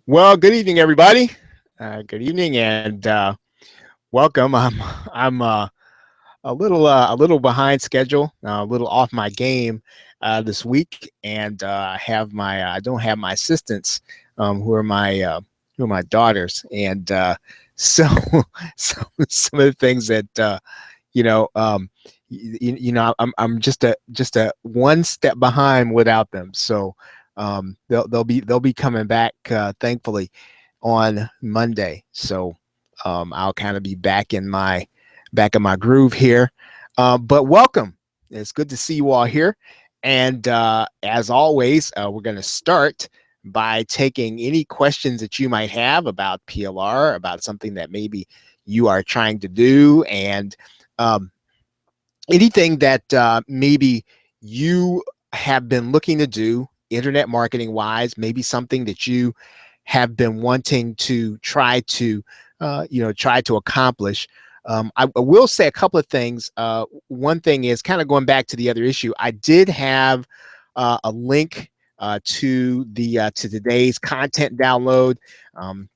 Well, good evening, everybody. Good evening and welcome. I'm a little behind schedule, a little off my game this week, and I don't have my assistants, who are my daughters, and so some of the things that you know I'm just a one step behind without them. So they'll be coming back thankfully on Monday. So I'll kind of be back in my groove here. But welcome. It's good to see you all here. And as always, we're going to start by taking any questions that you might have about PLR, about something that maybe you are trying to do, and um, anything that maybe you have been looking to do internet marketing wise, maybe something that you have been wanting to try to accomplish. I will say a couple of things. One thing is kind of going back to the other issue. I did have a link to today's content download. Um,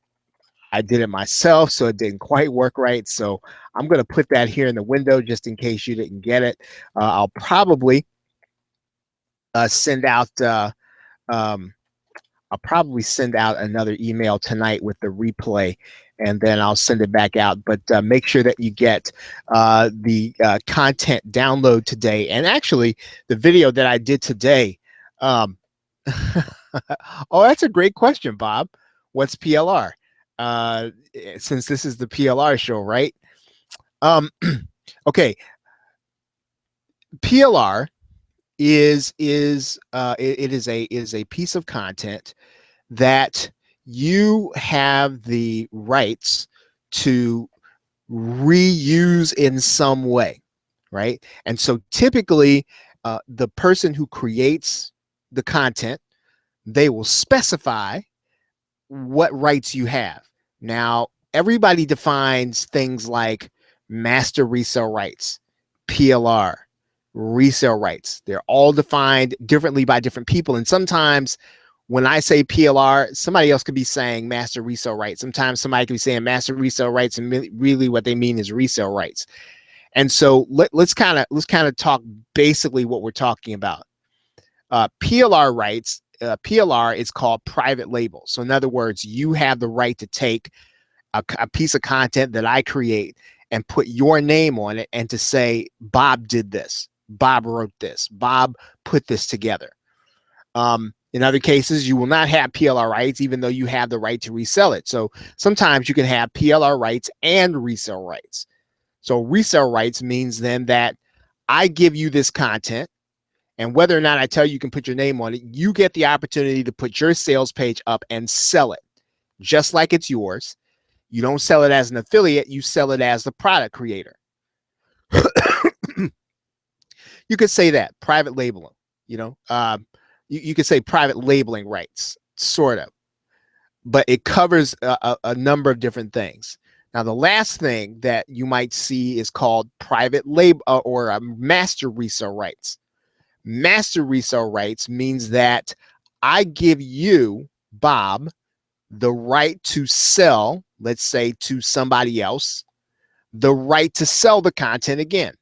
I did it myself, so it didn't quite work right. So I'm going to put that here in the window just in case you didn't get it. I'll probably send out. Um, I'll probably send out another email tonight with the replay, and then I'll send it back out. But make sure that you get the content download today, and actually the video that I did today. Um, oh, that's a great question, Bob. What's PLR? Uh, since this is the PLR show, right? Um, okay, PLR is a piece of content that you have the rights to reuse in some way, right? And so typically, the person who creates the content, they will specify what rights you have. Now, everybody defines things like master resale rights, PLR, resale rights. They're all defined differently by different people. And sometimes when I say PLR, somebody else could be saying master resale rights. Sometimes somebody could be saying master resale rights, and really what they mean is resale rights. And so let's kind of talk basically what we're talking about. PLR rights. PLR is called private label. So in other words, you have the right to take a piece of content that I create and put your name on it, and to say Bob did this, Bob wrote this, Bob put this together. In other cases, you will not have PLR rights, even though you have the right to resell it. So sometimes you can have PLR rights and resale rights. So resale rights means then that I give you this content, and whether or not I tell you can put your name on it, you get the opportunity to put your sales page up and sell it just like it's yours. You don't sell it as an affiliate, you sell it as the product creator. You could say that, private labeling, you know. You could say private labeling rights, sort of, but it covers a number of different things. Now, the last thing that you might see is called private label or master resale rights. Master resale rights means that I give you, Bob, the right to sell, let's say to somebody else, the right to sell the content again.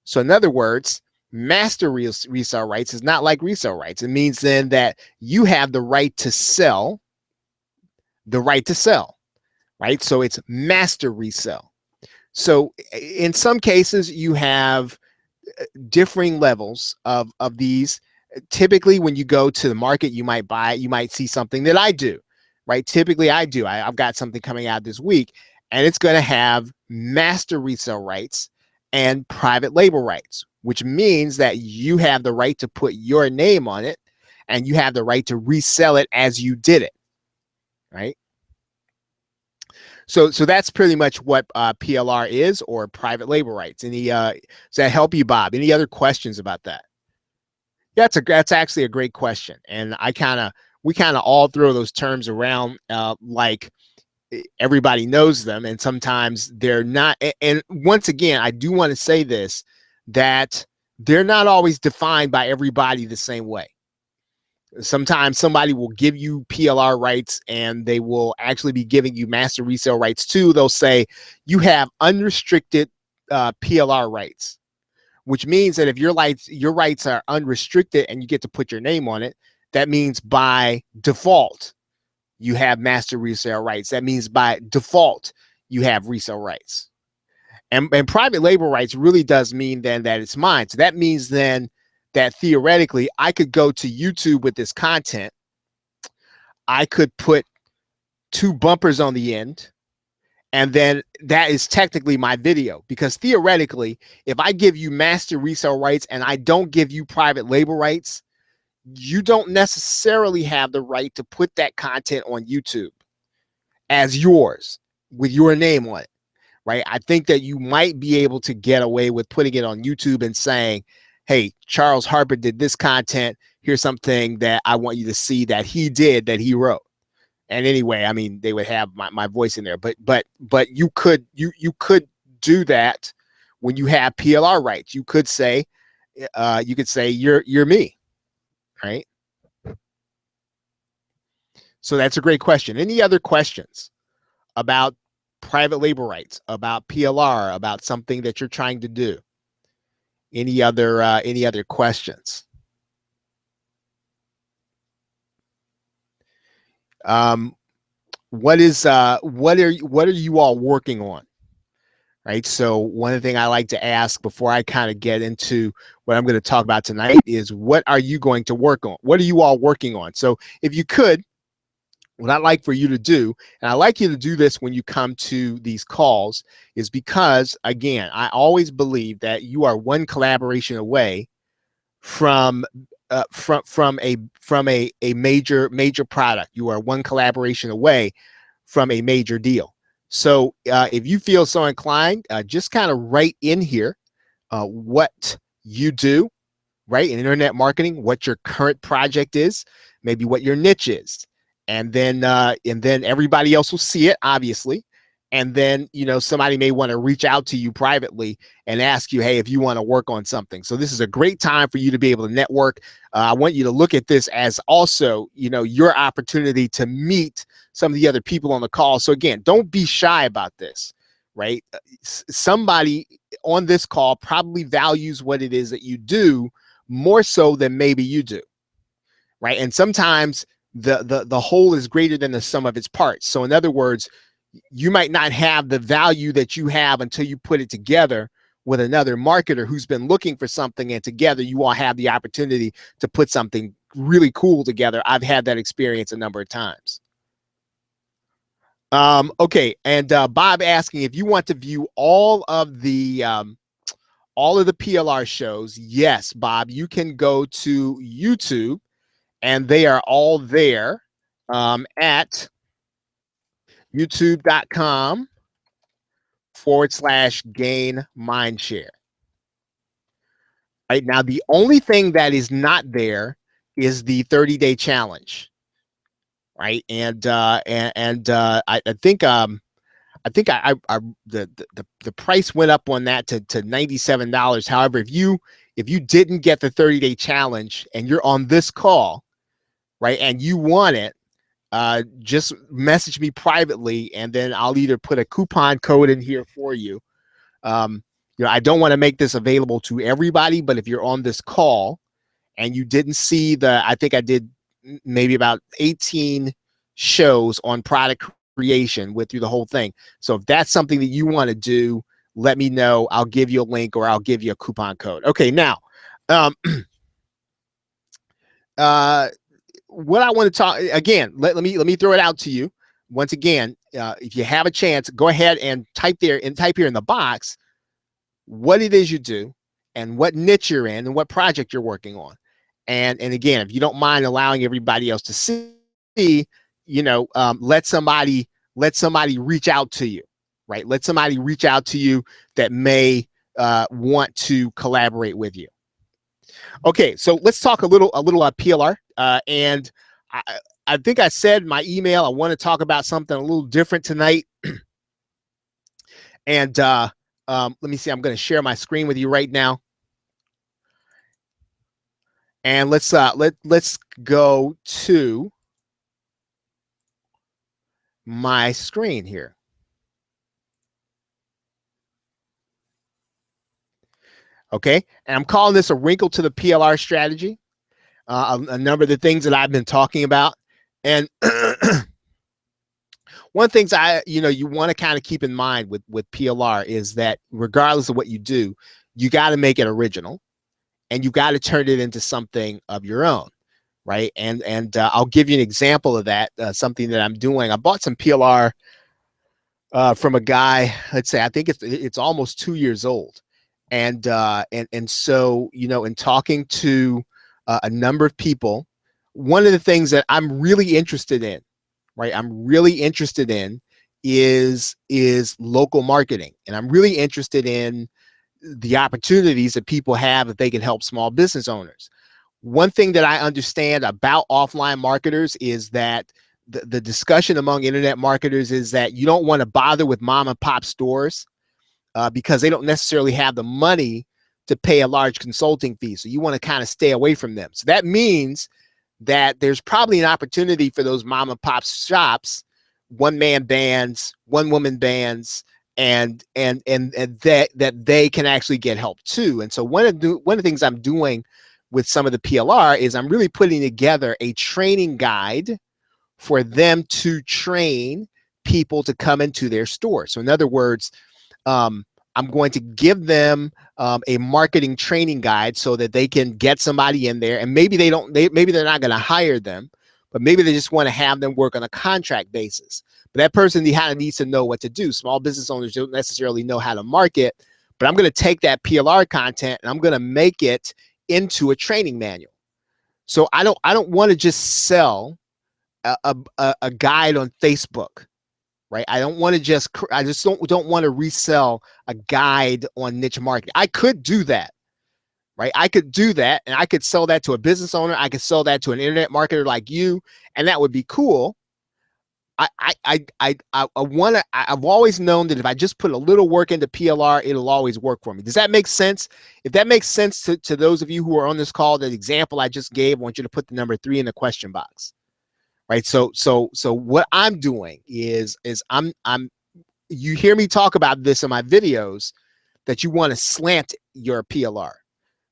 So in other words, master resale rights is not like resale rights. It means then that you have the right to sell, right? So it's master resale. So in some cases, you have differing levels of these. Typically, when you go to the market, you might see something that I do, right? Typically, I've got something coming out this week, and it's going to have master resale rights and private label rights, which means that you have the right to put your name on it, and you have the right to resell it as you did it, right? So that's pretty much what PLR is, or private label rights. Does that help you, Bob? Any other questions about that? Yeah, that's actually a great question, and we kind of all throw those terms around like everybody knows them, and sometimes they're not. And once again, I do want to say this, that they're not always defined by everybody the same way. Sometimes somebody will give you PLR rights and they will actually be giving you master resale rights too. They'll say you have unrestricted PLR rights, which means that if your rights are unrestricted and you get to put your name on it, that means by default you have master resale rights. That means by default you have resale rights. And private label rights really does mean then that it's mine. So that means then that theoretically I could go to YouTube with this content. I could put 2 bumpers on the end, and then that is technically my video, because theoretically, if I give you master resale rights and I don't give you private label rights, you don't necessarily have the right to put that content on YouTube as yours with your name on it, right? I think that you might be able to get away with putting it on YouTube and saying, hey, Charles Harper did this content. Here's something that I want you to see that he did, that he wrote. And anyway, I mean, they would have my voice in there, but you could do that when you have PLR rights. You could say you're me, right? So that's a great question. Any other questions about private label rights, about PLR, about something that you're trying to do? Any other questions? What are you all working on? Right. So one thing I like to ask before I kind of get into what I'm going to talk about tonight is, what are you going to work on? What are you all working on? So if you could, what I'd like for you to do, and I like you to do this when you come to these calls, is because, again, I always believe that you are one collaboration away from a major product. You are one collaboration away from a major deal. So if you feel so inclined, just kind of write in here what you do, right, in internet marketing, what your current project is, maybe what your niche is, and then everybody else will see it, obviously. And then, you know, somebody may want to reach out to you privately and ask you, hey, if you want to work on something. So this is a great time for you to be able to network. I want you to look at this as also, you know, your opportunity to meet some of the other people on the call. So again, don't be shy about this, right? Somebody on this call probably values what it is that you do more so than maybe you do, right? And sometimes the whole is greater than the sum of its parts. So in other words, you might not have the value that you have until you put it together with another marketer who's been looking for something, and together you all have the opportunity to put something really cool together. I've had that experience a number of times. Okay, and Bob asking if you want to view all of the PLR shows. Yes, Bob, you can go to YouTube, and they are all there at youtube.com/gain mindshare. Right now, the only thing that is not there is the 30-day challenge, right? And I think the price went up on that to $97. However, if you didn't get the 30-day challenge and you're on this call, right, and you want it, just message me privately, and then I'll either put a coupon code in here for you. You know, I don't want to make this available to everybody, but if you're on this call and you didn't see I think I did maybe about 18 shows on product creation, went through the whole thing. So if that's something that you want to do, let me know. I'll give you a link, or I'll give you a coupon code. Okay, now, what I want to talk again, let me throw it out to you once again. If you have a chance, go ahead and type here in the box what it is you do and what niche you're in and what project you're working on. And again, if you don't mind allowing everybody else to see, you know, let somebody reach out to you, right? Let somebody reach out to you that may want to collaborate with you. Okay, so let's talk a little about PLR. And I think I said in my email I want to talk about something a little different tonight. And let me see. I'm going to share my screen with you right now. And let's go to my screen here. Okay, and I'm calling this a wrinkle to the PLR strategy. A number of the things that I've been talking about, and one of the things you want to kind of keep in mind with PLR is that regardless of what you do, you got to make it original, and you got to turn it into something of your own, right? And I'll give you an example of that. Something that I'm doing. I bought some PLR from a guy. Let's say I think it's almost 2 years old, and so in talking to a number of people, one of the things that I'm really interested in, right? I'm really interested in is local marketing, and I'm really interested in the opportunities that people have if they can help small business owners. One thing that I understand about offline marketers is that the discussion among internet marketers is that you don't want to bother with mom and pop stores because they don't necessarily have the money to pay a large consulting fee. So you want to kind of stay away from them. So that means that there's probably an opportunity for those mom and pop shops, one man bands, one woman bands, and that they can actually get help too. And so one of the things I'm doing with some of the PLR is I'm really putting together a training guide for them to train people to come into their store. So in other words, um, I'm going to give them a marketing training guide so that they can get somebody in there, and maybe maybe they're not going to hire them, but maybe they just want to have them work on a contract basis. But that person needs to know what to do. Small business owners don't necessarily know how to market, but I'm going to take that PLR content and I'm going to make it into a training manual. So I don't want to just sell a guide on Facebook, right? I just don't want to resell a guide on niche marketing. I could do that, right? I could do that, and I could sell that to a business owner. I could sell that to an internet marketer like you, and that would be cool. I want to. I've always known that if I just put a little work into PLR, it'll always work for me. Does that make sense? If that makes sense to those of you who are on this call, that example I just gave, I want you to put the number 3 in the question box, right? So what I'm doing is I'm you hear me talk about this in my videos, that you want to slant your PLR,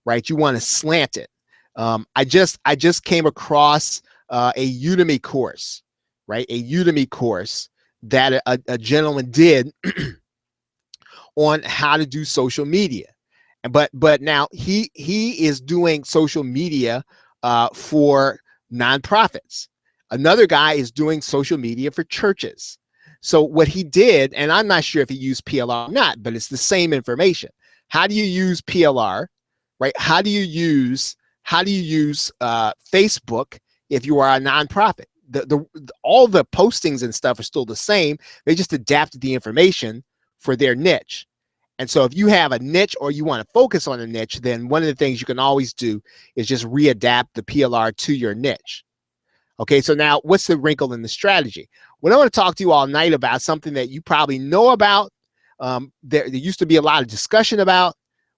right? You want to slant it. I just came across a Udemy course, right? A Udemy course that a gentleman did on how to do social media. But now he is doing social media for nonprofits. Another guy is doing social media for churches. So what he did, and I'm not sure if he used PLR or not, but it's the same information. How do you use PLR, right? How do you use Facebook if you are a nonprofit? All the postings and stuff are still the same. They just adapted the information for their niche. And so if you have a niche or you want to focus on a niche, then one of the things you can always do is just readapt the PLR to your niche. Okay, so now what's the wrinkle in the strategy? What I want to talk to you all night about, something that you probably know about, there used to be a lot of discussion about,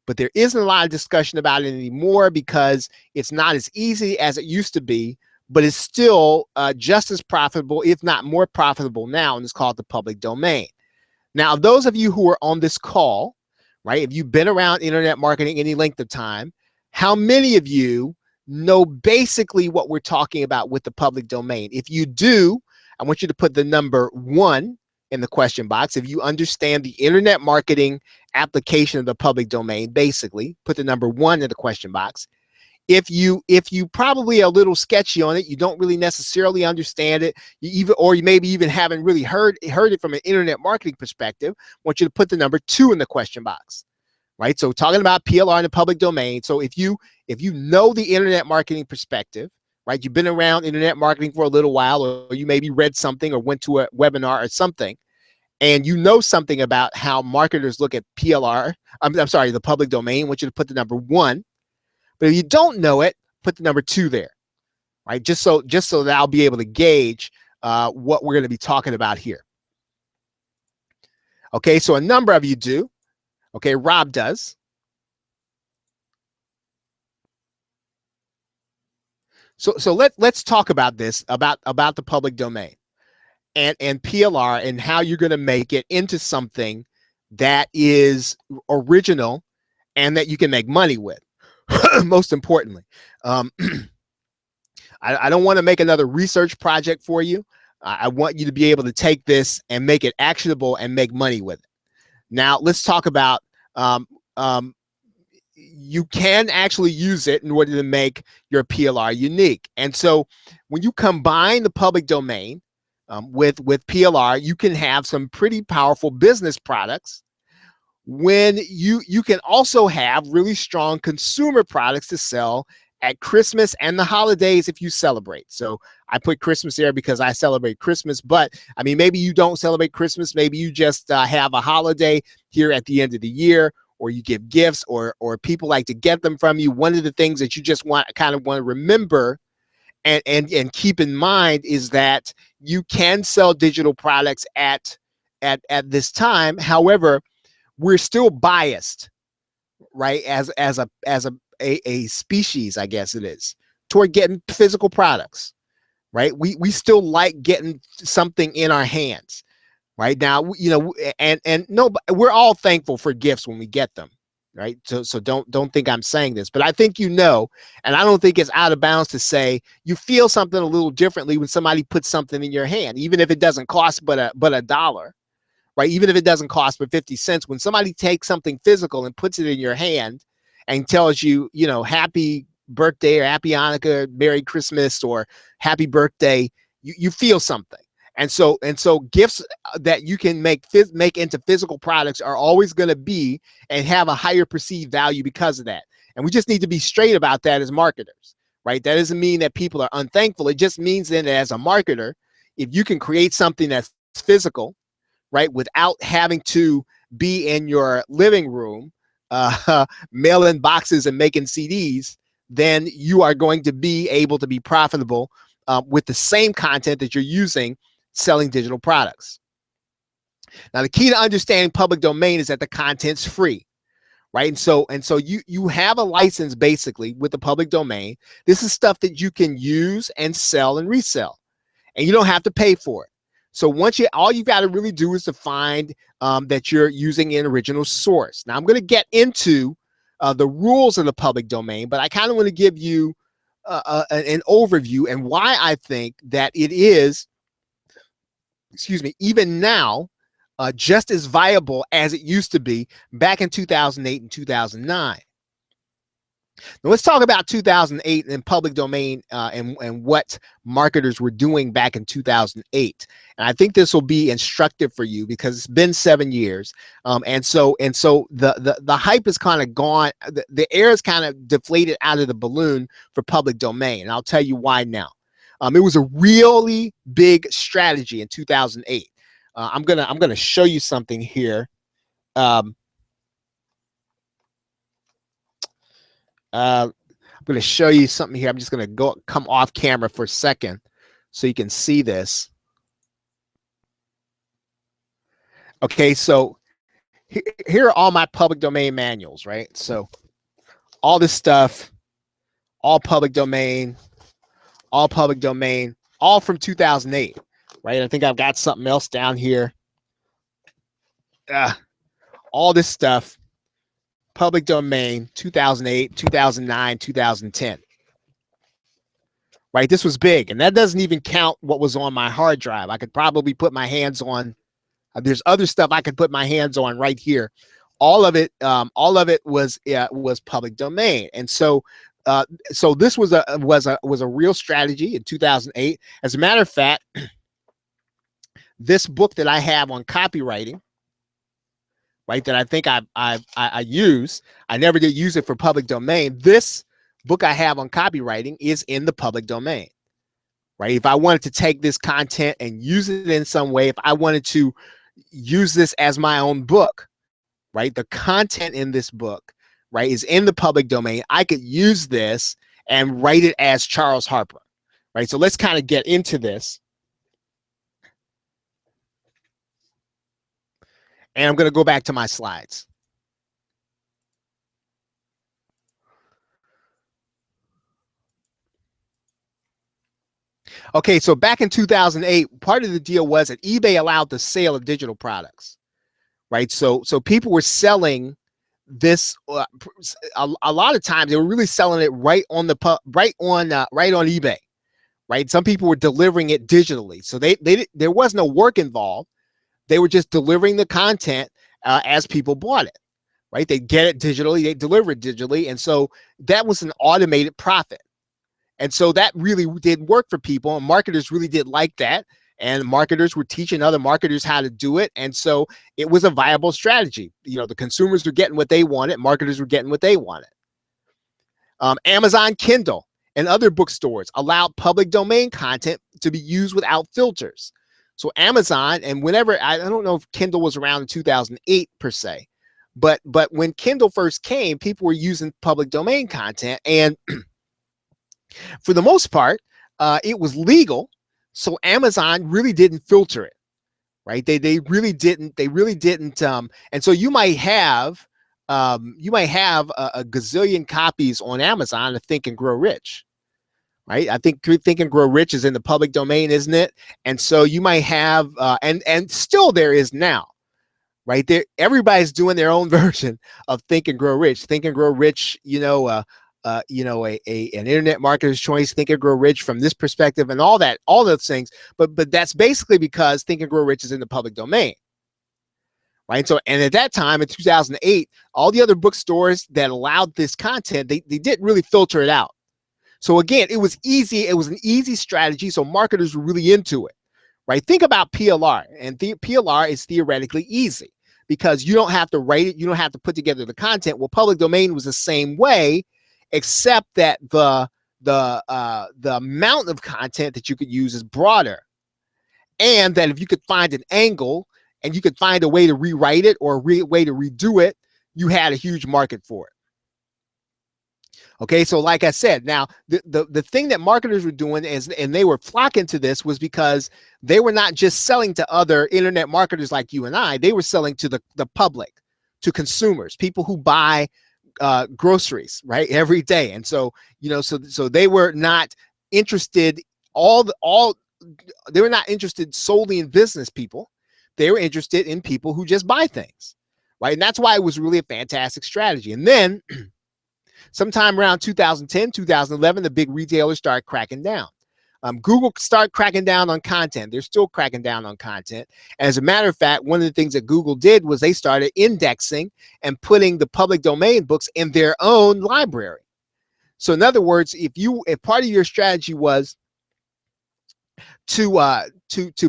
but there isn't a lot of discussion about it anymore because it's not as easy as it used to be, but it's still just as profitable, if not more profitable now, and it's called the public domain. Now, those of you who are on this call, right, if you've been around internet marketing any length of time, how many of you know basically what we're talking about with the public domain? If you do, I want you to put the number 1 in the question box. If you understand the internet marketing application of the public domain, basically, put the number 1 in the question box. If you probably a little sketchy on it, you don't really necessarily understand it, you maybe even haven't really heard it from an internet marketing perspective, I want you to put the number 2 in the question box, right? So talking about PLR in the public domain. So if you know the internet marketing perspective, right, you've been around internet marketing for a little while, or you maybe read something or went to a webinar or something, and you know something about how marketers look at PLR, I'm sorry, the public domain, I want you to put the number 1. But if you don't know it, put the number 2 there, right? Just so that I'll be able to gauge what we're going to be talking about here. Okay, so a number of you do. Okay, Rob does. So let's talk about this, about the public domain and PLR, and how you're going to make it into something that is original and that you can make money with. Most importantly, I don't want to make another research project for you. I want you to be able to take this and make it actionable and make money with it. Now, let's talk about um, um, you can actually use it in order to make your PLR unique. And so when you combine the public domain with PLR, you can have some pretty powerful business products. When you can also have really strong consumer products to sell at Christmas and the holidays if you celebrate. So I put Christmas there because I celebrate Christmas, but I mean, maybe you don't celebrate Christmas. Maybe you just have a holiday here at the end of the year, or you give gifts, or people like to get them from you. One of the things that you just want to remember and keep in mind is that you can sell digital products at this time. However, we're still biased, right, as a species, I guess it is, toward getting physical products, right? We still like getting something in our hands, right? Now, you know, and no, we're all thankful for gifts when we get them, right? So don't think I'm saying this, but I think, you know, and I don't think it's out of bounds to say you feel something a little differently when somebody puts something in your hand, even if it doesn't cost but a dollar, right? Even if it doesn't cost but 50 cents, when somebody takes something physical and puts it in your hand and tells you, you know, happy birthday or happy Hanukkah, Merry Christmas, or happy birthday, you feel something. And so gifts that you can make into physical products are always going to be and have a higher perceived value because of that. And we just need to be straight about that as marketers, right? That doesn't mean that people are unthankful. It just means then that as a marketer, if you can create something that's physical, right, without having to be in your living room mailing boxes and making CDs, then you are going to be able to be profitable with the same content that you're using selling digital products. Now, the key to understanding public domain is that the content's free, right? And so you have a license basically with the public domain. This is stuff that you can use and sell and resell, and you don't have to pay for it. So all you got to really do is to find that you're using an original source. Now, I'm going to get into the rules of the public domain, but I kind of want to give you an overview and why I think that it is, even now, just as viable as it used to be back in 2008 and 2009. Now, let's talk about 2008 and public domain and what marketers were doing back in 2008. And I think this will be instructive for you because it's been 7 years. And so the hype is kind of gone. The air is kind of deflated out of the balloon for public domain. And I'll tell you why now. It was a really big strategy in 2008. I'm gonna show you something here. I'm going to show you something here. I'm just going to come off camera for a second so you can see this. Okay, so here are all my public domain manuals, right? So all this stuff, all public domain, all from 2008, right? I think I've got something else down here. All this stuff, public domain, 2008, 2009, 2010. Right, this was big, and that doesn't even count what was on my hard drive. I could probably put my hands on. There's other stuff I could put my hands on right here. All of it was public domain, and so this was a real strategy in 2008. As a matter of fact, this book that I have on copywriting, right, that I think I use, I never did use it for public domain. This book I have on copywriting is in the public domain, right? If I wanted to take this content and use it in some way, if I wanted to use this as my own book, right? The content in this book, right, is in the public domain. I could use this and write it as Charles Harper, right? So let's kind of get into this. And I'm going to go back to my slides. Okay, so back in 2008, part of the deal was that eBay allowed the sale of digital products, right? So people were selling this a lot of times they were really selling it right on the right on eBay, right? Some people were delivering it digitally, so there was no work involved. They were just delivering the content as people bought it, right? They get it digitally, they deliver it digitally, and so that was an automated profit. And so that really did work for people, and marketers really did like that. And marketers were teaching other marketers how to do it. And so it was a viable strategy. You know, the consumers were getting what they wanted, marketers were getting what they wanted. Amazon Kindle and other bookstores allowed public domain content to be used without filters. So Amazon, and whenever, I don't know if Kindle was around in 2008 per se, but when Kindle first came, people were using public domain content, and for the most part, it was legal. So Amazon really didn't filter it, right? They really didn't. They really didn't. And so you might have a gazillion copies on Amazon of Think and Grow Rich, right? I think Think and Grow Rich is in the public domain, isn't it? And so you might have, and still there is now, right there. Everybody's doing their own version of Think and Grow Rich. Think and Grow Rich, an internet marketer's choice, Think and Grow Rich from this perspective, and all those things. But that's basically because Think and Grow Rich is in the public domain, right? So, and at that time in 2008, all the other bookstores that allowed this content, they didn't really filter it out. So again, it was easy. It was an easy strategy. So marketers were really into it, right? Think about PLR, and PLR is theoretically easy because you don't have to write it. You don't have to put together the content. Well, public domain was the same way, except that the amount of content that you could use is broader, and that if you could find an angle and you could find a way to rewrite it or a way to redo it, you had a huge market for it. Okay, so like I said, now the thing that marketers were doing is, and they were flocking to this, was because they were not just selling to other internet marketers like you and I. They were selling to the public, to consumers, people who buy groceries, right, every day. And so, so they were not interested they were not interested solely in business people. They were interested in people who just buy things, right? And that's why it was really a fantastic strategy. And then sometime around 2010, 2011, the big retailers started cracking down. Google started cracking down on content. They're still cracking down on content. And as a matter of fact, one of the things that Google did was they started indexing and putting the public domain books in their own library. So in other words, if part of your strategy was to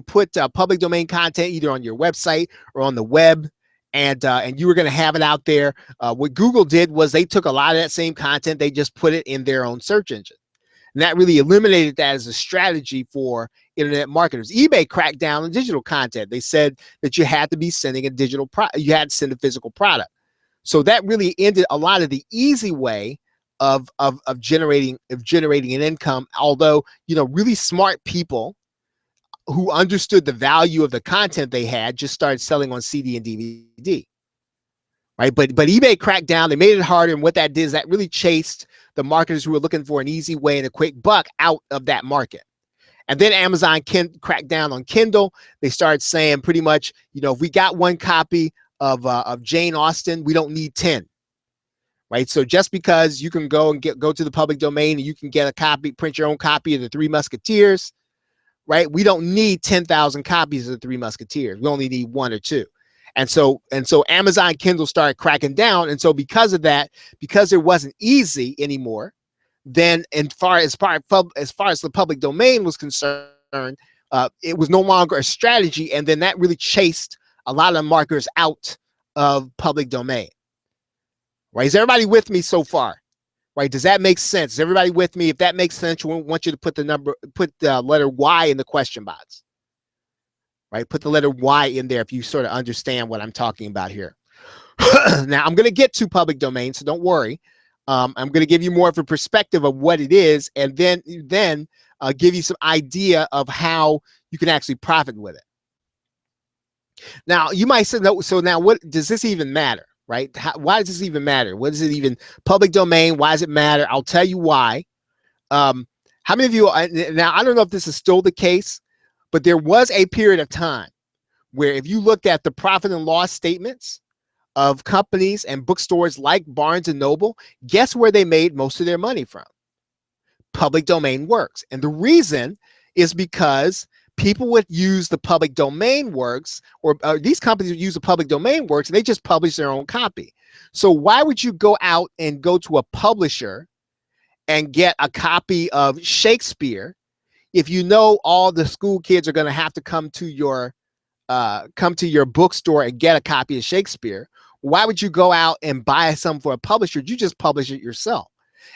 put public domain content either on your website or on the web, and you were going to have it out there, what Google did was they took a lot of that same content, they just put it in their own search engine. And that really eliminated that as a strategy for internet marketers. eBay cracked down on digital content. They said that you had to be sending a digital product, you had to send a physical product. So that really ended a lot of the easy way of generating an income. Although, really smart people who understood the value of the content they had just started selling on CD and DVD. Right, but eBay cracked down. They made it harder, and what that did is that really chased the marketers who were looking for an easy way and a quick buck out of that market. And then Amazon cracked down on Kindle. They started saying pretty much, if we got one copy of Jane Austen, we don't need 10. Right, so just because you can go to the public domain and you can get a copy, print your own copy of the Three Musketeers, right? We don't need 10,000 copies of the Three Musketeers. We only need one or two. And so Amazon Kindle started cracking down. And so because of that, because it wasn't easy anymore, then as far as the public domain was concerned, it was no longer a strategy. And then that really chased a lot of marketers out of public domain. Right? Is everybody with me so far? Right? Does that make sense? Is everybody with me? If that makes sense, we want you to put the letter Y in the question box. Right? Put the letter Y in there if you sort of understand what I'm talking about here. Now, I'm going to get to public domain, so don't worry. I'm going to give you more of a perspective of what it is, and then give you some idea of how you can actually profit with it. Now, you might say, no, so now what does this even matter, right? Why does this even matter? What is it even? Public domain, why does it matter? I'll tell you why. How many of you, now I don't know if this is still the case, but there was a period of time where if you looked at the profit and loss statements of companies and bookstores like Barnes and Noble, guess where they made most of their money from? Public domain works. And the reason is because people would use the public domain works, or these companies would use the public domain works, and they just publish their own copy. So why would you go out and go to a publisher and get a copy of Shakespeare if you know all the school kids are going to have to come to your bookstore and get a copy of Shakespeare? Why would you go out and buy some for a publisher? You just publish it yourself.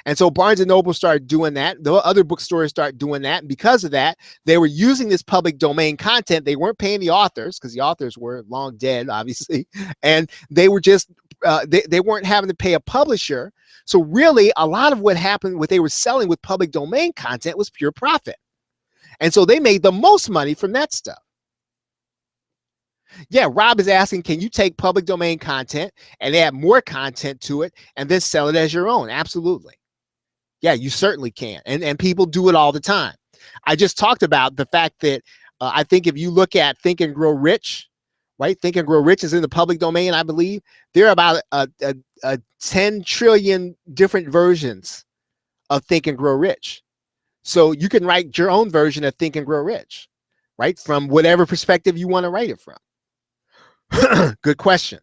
And so Barnes and Noble started doing that. The other bookstores started doing that. And because of that, they were using this public domain content. They weren't paying the authors because the authors were long dead, obviously. And they were just, they weren't having to pay a publisher. So really, a lot of what happened, what they were selling with public domain content was pure profit. And so they made the most money from that stuff. Yeah, Rob is asking, can you take public domain content and add more content to it and then sell it as your own? Absolutely. Yeah, you certainly can. And people do it all the time. I just talked about the fact that I think if you look at Think and Grow Rich, right? Think and Grow Rich is in the public domain, I believe. There are about a 10 trillion different versions of Think and Grow Rich. So you can write your own version of Think and Grow Rich, right? From whatever perspective you want to write it from. Good question.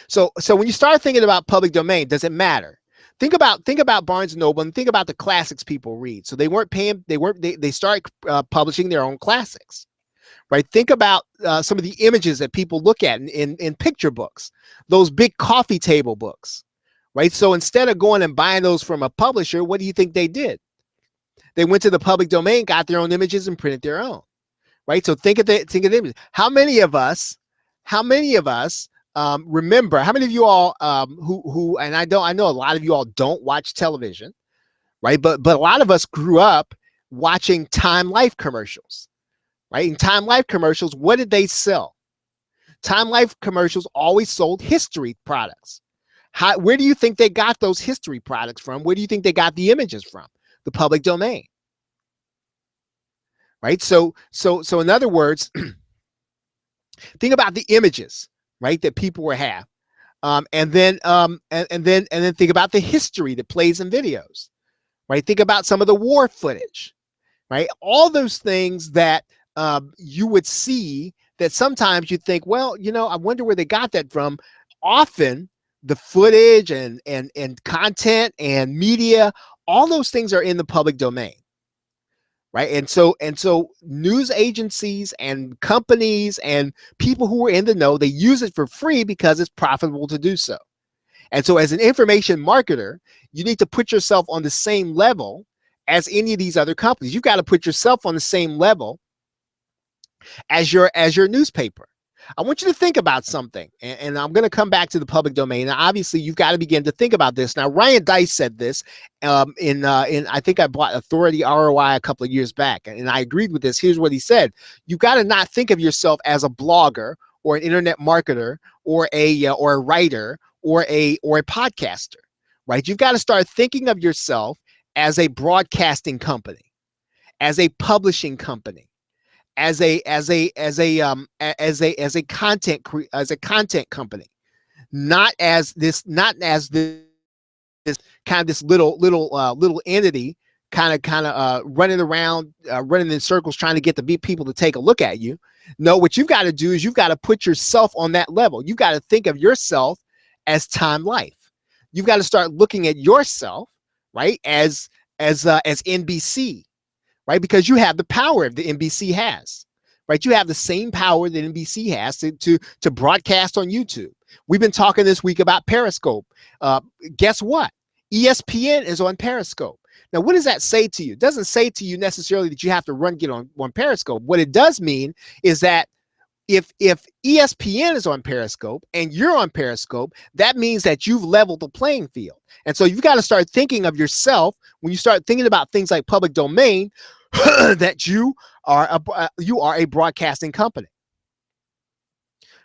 So when you start thinking about public domain, does it matter? Think about Barnes and Noble and think about the classics people read. So they weren't paying. They started publishing their own classics, right? Think about some of the images that people look at in picture books, those big coffee table books, right? So instead of going and buying those from a publisher, what do you think they did? They went to the public domain, got their own images, and printed their own. Right. So think of the image. How many of us remember? How many of you all who and I know a lot of you all don't watch television, right? But a lot of us grew up watching Time Life commercials, right? In Time Life commercials, what did they sell? Time Life commercials always sold history products. Where do you think they got those history products from? Where do you think they got the images from? The public domain. Right. So in other words, think about the images, right, that people will have. And then think about the history that plays in videos, right? Think about some of the war footage, right? All those things that you would see that sometimes you think, well, I wonder where they got that from. Often the footage and content and media, all those things are in the public domain. Right. And so news agencies and companies and people who are in the know, they use it for free because it's profitable to do so. And so as an information marketer, you need to put yourself on the same level as any of these other companies. You've got to put yourself on the same level as your newspaper. I want you to think about something, and I'm going to come back to the public domain. Now, obviously, you've got to begin to think about this. Now, Ryan Dice said this in I think I bought Authority ROI a couple of years back, and I agreed with this. Here's what he said: you've got to not think of yourself as a blogger or an internet marketer or a writer or a podcaster, right? You've got to start thinking of yourself as a broadcasting company, as a publishing company, as a content company, not as this kind of this little entity kind of running around running in circles trying to get the people to take a look at you. No, what you've got to do is you've got to put yourself on that level. You've got to think of yourself as Time Life. You've got to start looking at yourself, right, as NBC. Right, because you have the power that NBC has, right? You have the same power that NBC has to broadcast on YouTube. We've been talking this week about Periscope. Guess what? ESPN is on Periscope. Now, what does that say to you? It doesn't say to you necessarily that you have to get on Periscope. What it does mean is that if ESPN is on Periscope and you're on Periscope, that means that you've leveled the playing field. And so you've got to start thinking of yourself when you start thinking about things like public domain, that you are a broadcasting company.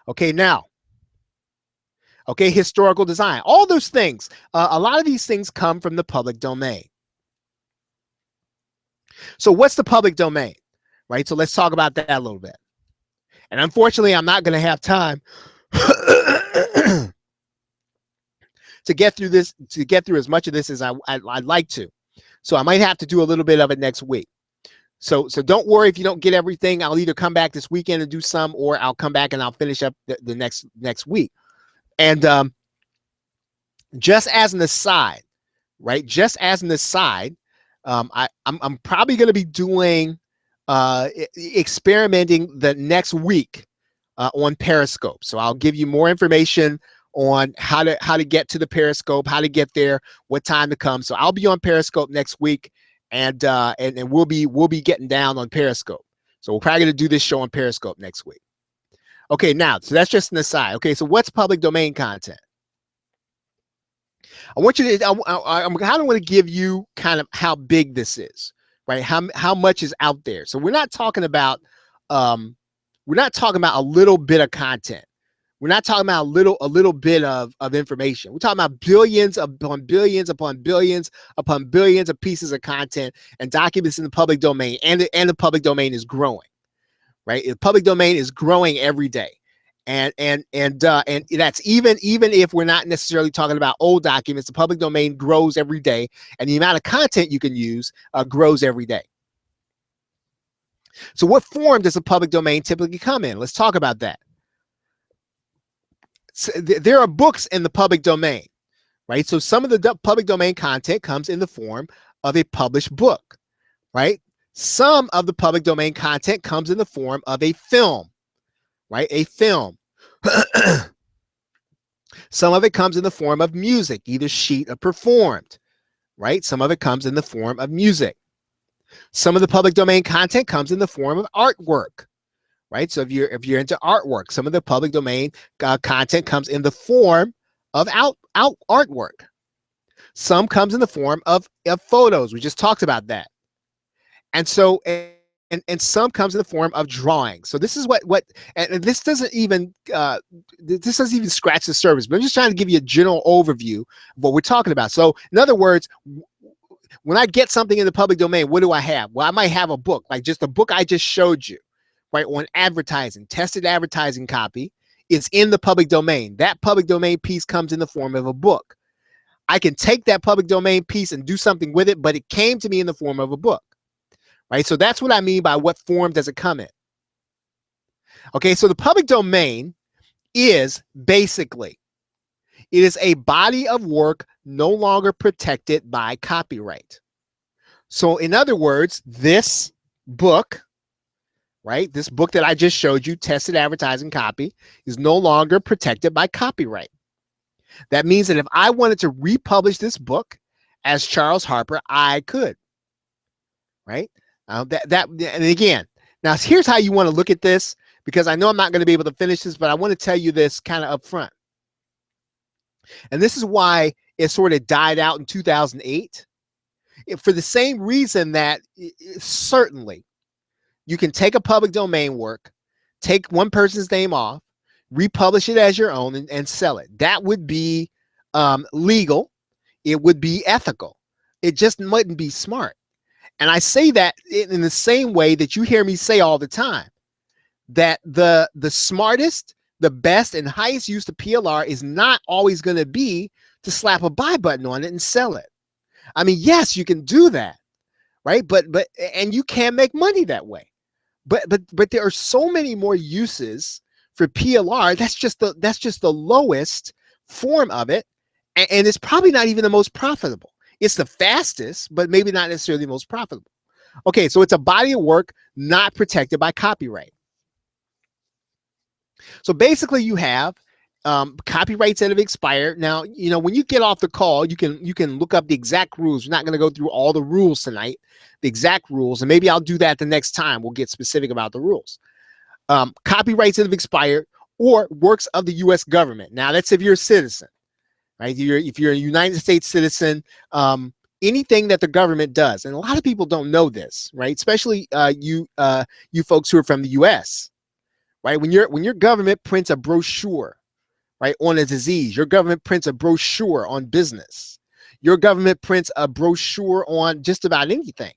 Okay, now, historical design, all those things. A lot of these things come from the public domain. So what's the public domain, right? So let's talk about that a little bit. And unfortunately, I'm not going to have time to get through this, to get through as much of this as I'd like to. So I might have to do a little bit of it next week. So don't worry if you don't get everything. I'll either come back this weekend and do some, or I'll come back and I'll finish up the next week. And just as an aside, right? Just as an aside, I'm probably going to be doing experimenting the next week on Periscope. So I'll give you more information on how to get to the Periscope, how to get there, what time to come. So I'll be on Periscope next week, and we'll be getting down on Periscope. So we're probably going to do this show on Periscope next week. Okay, now, so that's just an aside. Okay, so what's public domain content? I want you to, I kind of want to give you kind of how big this is, right? How much is out there. So we're not talking about a little bit of content. We're not talking about a little bit of information. We're talking about billions upon billions upon billions upon billions of pieces of content and documents in the public domain, and the public domain is growing, right? The public domain is growing every day. And that's even if we're not necessarily talking about old documents, the public domain grows every day, and the amount of content you can use grows every day. So what form does a public domain typically come in? Let's talk about that. So there are books in the public domain, right? So some of the public domain content comes in the form of a published book, right? Some of the public domain content comes in the form of a film, right? A film. Some of it comes in the form of music, either sheet or performed, right? Some of it comes in the form of music. Some of the public domain content comes in the form of artwork, right? So if you're into artwork, some of the public domain content comes in the form of artwork. Some comes in the form of photos. We just talked about that. And so, and some comes in the form of drawing. So this is and this doesn't even scratch the surface, but I'm just trying to give you a general overview of what we're talking about. So in other words, when I get something in the public domain, what do I have? Well, I might have a book, like just the book I just showed you, right? On advertising, tested advertising copy is in the public domain. That public domain piece comes in the form of a book. I can take that public domain piece and do something with it, but it came to me in the form of a book, right? So that's what I mean by what form does it come in. Okay, so the public domain is basically, it is a body of work no longer protected by copyright. So in other words, this book, right? This book that I just showed you, tested advertising copy, is no longer protected by copyright. That means that if I wanted to republish this book as Charles Harper, I could, right? And again, now here's how you want to look at this, because I know I'm not going to be able to finish this, but I want to tell you this kind of up front. And this is why it sort of died out in 2008. For the same reason that certainly you can take a public domain work, take one person's name off, republish it as your own, and sell it. That would be legal. It would be ethical. It just mightn't be smart. And I say that in the same way that you hear me say all the time, that the smartest, the best, and highest use of PLR is not always going to be to slap a buy button on it and sell it. I mean, yes, you can do that, right? And you can make money that way. But there are so many more uses for PLR. That's just the lowest form of it, and it's probably not even the most profitable. It's the fastest, but maybe not necessarily the most profitable. Okay, so it's a body of work not protected by copyright. So basically, you have copyrights that have expired. Now, when you get off the call, you can look up the exact rules. We're not going to go through all the rules tonight, the exact rules, and maybe I'll do that the next time. We'll get specific about the rules. Copyrights that have expired, or works of the U.S. government. Now, that's if you're a citizen, right? If you're a United States citizen, anything that the government does, and a lot of people don't know this, right? Especially you folks who are from the U.S., right? When your government prints a brochure, right, on a disease, your government prints a brochure on business, your government prints a brochure on just about anything,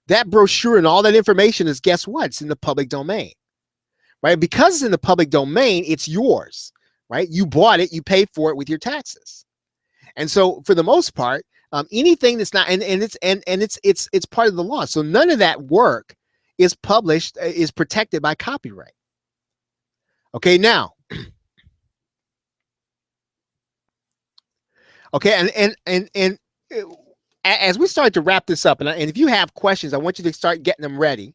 That brochure and all that information is, guess what? It's in the public domain, right? Because it's in the public domain, it's yours, right? You bought it, you paid for it with your taxes. And so for the most part, anything that's not, and it's part of the law. So none of that work is published, is protected by copyright. Okay, now, okay, and as we start to wrap this up, and if you have questions, I want you to start getting them ready,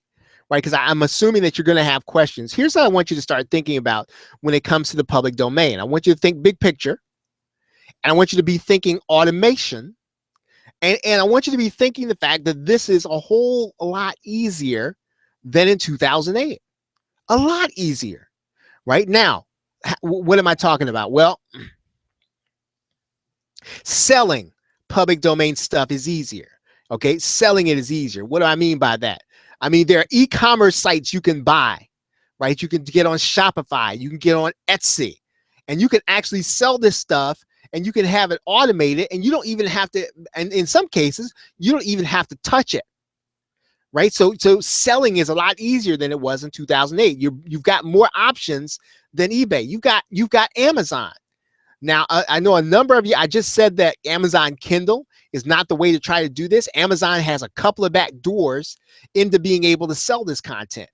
right? Because I'm assuming that you're going to have questions. Here's what I want you to start thinking about when it comes to the public domain. I want you to think big picture, and I want you to be thinking automation, and I want you to be thinking the fact that this is a whole lot easier than in 2008. A lot easier, right? Now, what am I talking about? Well, selling public domain stuff is easier. Okay, selling it is easier. What do I mean by that? I mean, there are e-commerce sites you can buy, right? You can get on Shopify, you can get on Etsy, and you can actually sell this stuff, and you can have it automated, and you don't even have to, and in some cases, you don't even have to touch it, right? So selling is a lot easier than it was in 2008. You've got more options than eBay. You've got Amazon. Now, I know a number of you, I just said that Amazon Kindle is not the way to try to do this. Amazon has a couple of back doors into being able to sell this content,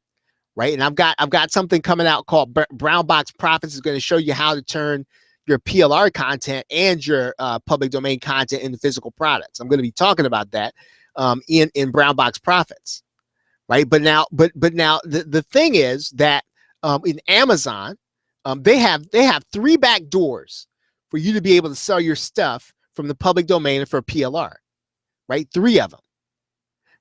right? And I've got something coming out called Brown Box Profits. Is going to show you how to turn your PLR content and your public domain content into physical products. I'm going to be talking about that in Brown Box Profits, right? But now the thing is that in Amazon, they have 3 back doors for you to be able to sell your stuff from the public domain and for PLR, right? 3 of them,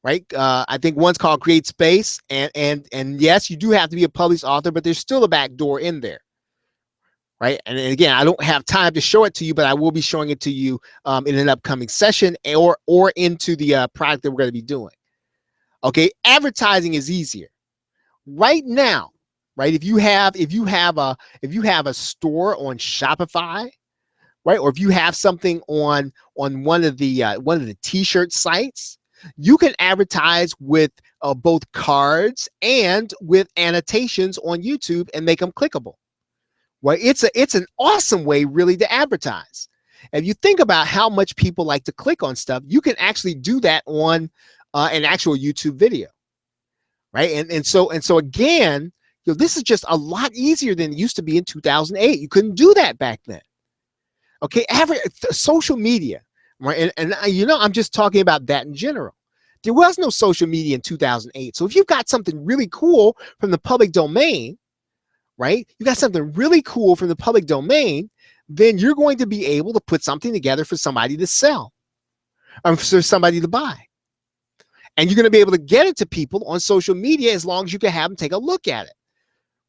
right? I think one's called Create Space, and yes, you do have to be a published author, but there's still a back door in there, right? And again, I don't have time to show it to you, but I will be showing it to you in an upcoming session or into the product that we're going to be doing. Okay, advertising is easier right now, right? If you have a store on Shopify, right, or if you have something on one of the t-shirt sites, you can advertise with both cards and with annotations on YouTube and make them clickable. Well, it's an awesome way really to advertise. If you think about how much people like to click on stuff, you can actually do that on an actual YouTube video, right? And so again, this is just a lot easier than it used to be in 2008. You couldn't do that back then. Okay, social media, right? And I'm just talking about that in general. There was no social media in 2008. So if you've got something really cool from the public domain, right? You got something really cool from the public domain, then you're going to be able to put something together for somebody to sell, or for somebody to buy. And you're going to be able to get it to people on social media as long as you can have them take a look at it,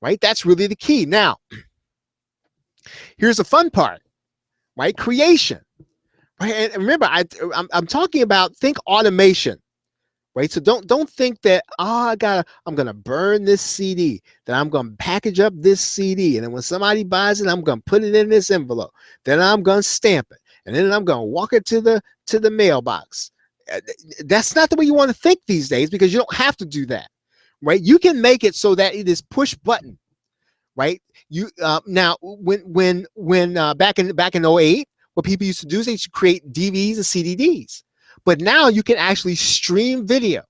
right? That's really the key. Now, here's the fun part, right? Creation, right? And remember, I'm talking about, think automation, right? So don't think that, I'm gonna burn this CD, that I'm gonna package up this CD, and then when somebody buys it, I'm gonna put it in this envelope, then I'm gonna stamp it, and then I'm gonna walk it to the mailbox. That's not the way you want to think these days, because you don't have to do that, right? You can make it so that it is push button, right? You now when back in 08, what people used to do is they used to create DVDs and CDs. But now you can actually stream video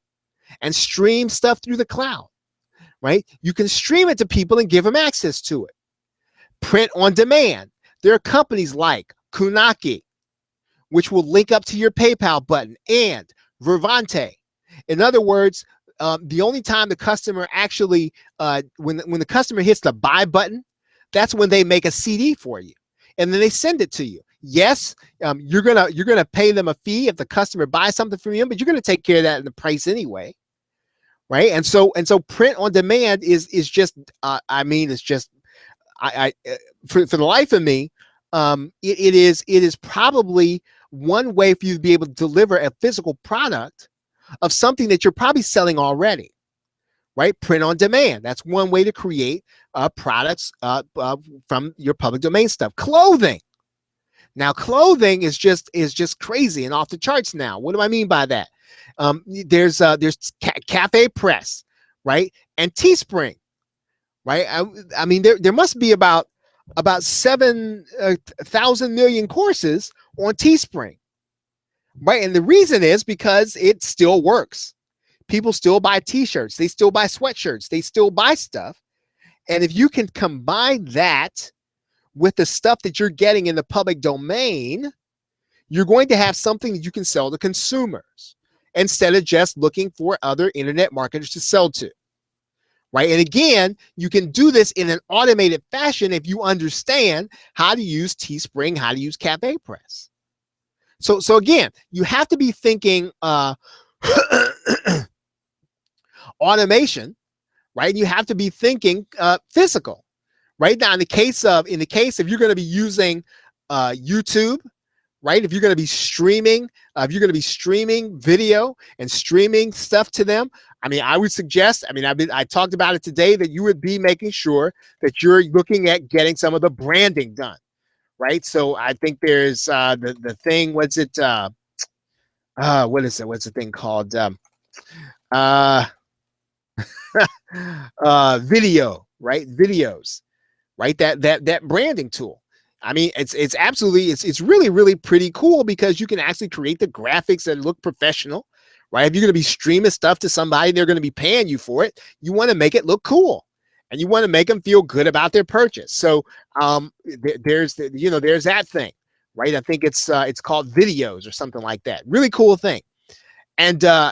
and stream stuff through the cloud, right? You can stream it to people and give them access to it. Print on demand. There are companies like Kunaki, which will link up to your PayPal button, and Vervante. In other words, the only time the customer actually, when the customer hits the buy button, that's when they make a CD for you, and then they send it to you. Yes, you're gonna pay them a fee if the customer buys something from you, but you're gonna take care of that in the price anyway, right? And so print on demand is just, it's just, for the life of me, it is probably one way for you to be able to deliver a physical product of something that you're probably selling already, right? Print on demand. That's one way to create products from your public domain stuff. Clothing. Now, clothing is just crazy and off the charts now. What do I mean by that? There's Cafe Press, right, and Teespring, right. I mean, there must be about 7,000 million courses on Teespring, right, and the reason is because it still works. People still buy T-shirts, they still buy sweatshirts, they still buy stuff, and if you can combine that with the stuff that you're getting in the public domain, you're going to have something that you can sell to consumers instead of just looking for other internet marketers to sell to, right? And again, you can do this in an automated fashion if you understand how to use Teespring, how to use Cafe Press. So again, you have to be thinking automation, right? And you have to be thinking physical, right? Now, in the case of you're going to be using YouTube, right? If you're going to be streaming, video and streaming stuff to them, I mean, I would suggest, I talked about it today, that you would be making sure that you're looking at getting some of the branding done, right? So I think there's the thing, what is the thing called? Uh, Video, right? Videos, right? That branding tool. I mean, it's absolutely, it's really pretty cool because you can actually create the graphics that look professional, right? If you're going to be streaming stuff to somebody, they're going to be paying you for it. You want to make it look cool, and you want to make them feel good about their purchase. So there's that thing, right? I think it's called Videos or something like that. Really cool thing. So